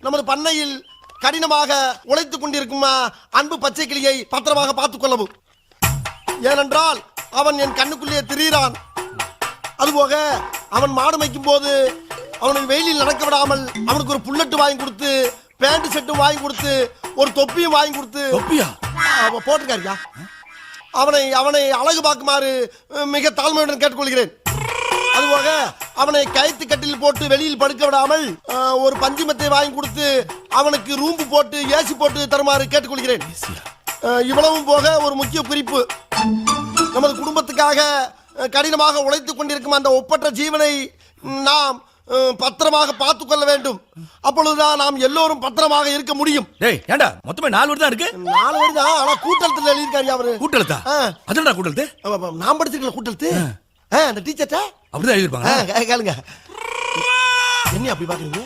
நமது பண்ணையில் கடினமாக உழைத்துக் கொண்டிருக்கும் அன்பு பச்சை கிளியை பத்திரமாக பார்த்துக் கொள்ளவும். ஏனென்றால் அவன் என் கண்ணுக்குள்ளே திரிகிறான். அதுபோக அவன் மாடு மேய்க்கும் போது அவனுக்கு வெயிலில் நடக்க விடாமல் அவனுக்கு ஒரு புல்லட்டு வாங்கி கொடுத்து, பேண்ட் செட்டும் வாங்கி கொடுத்து, ஒரு தொப்பியும் வாங்கி கொடுத்து போட்டிருக்காருயா. அவனை அவனை அழகு பார்க்குமாறு மிக தாழ்மையுடன் கேட்டுக்கொள்கிறேன். அதுபோக அவனை கயிற்று கட்டில் போட்டு வெளியில் படுக்க விடாமல் ஒரு பஞ்சுமத்தை வாங்கி கொடுத்து அவனுக்கு ரூம்பு போட்டு ஏசி போட்டு தருமாறு கேட்டுக்கொள்கிறேன். இவ்வளவும் போக ஒரு முக்கிய குறிப்பு, நமது குடும்பத்துக்காக கடினமாக உழைத்துக் கொண்டிருக்கும் அந்த ஒப்பற்ற ஜீவனை நாம் பத்திரமாக பார்த்துக் கொள்ள வேண்டும். அப்பொழுதுதான் நாம் எல்லோரும் பத்திரமாக இருக்க முடியும். ஏண்டா மொத்தமே 4 வரி தான் இருக்கு. 4 வரி தான், ஆனா கூட்டெழுத்துல எழுதியிருக்காரு அவரு. கூட்டெழுத்தா? அதுடா கூட்டெழுத்து. நான் படிச்சிருக்கல கூட்டெழுத்து. அந்த டீச்சர்ட்ட அப்படிதான் எழுதிருப்பாங்க. கேளுங்க. என்ன அப்படி பாக்குறீங்க?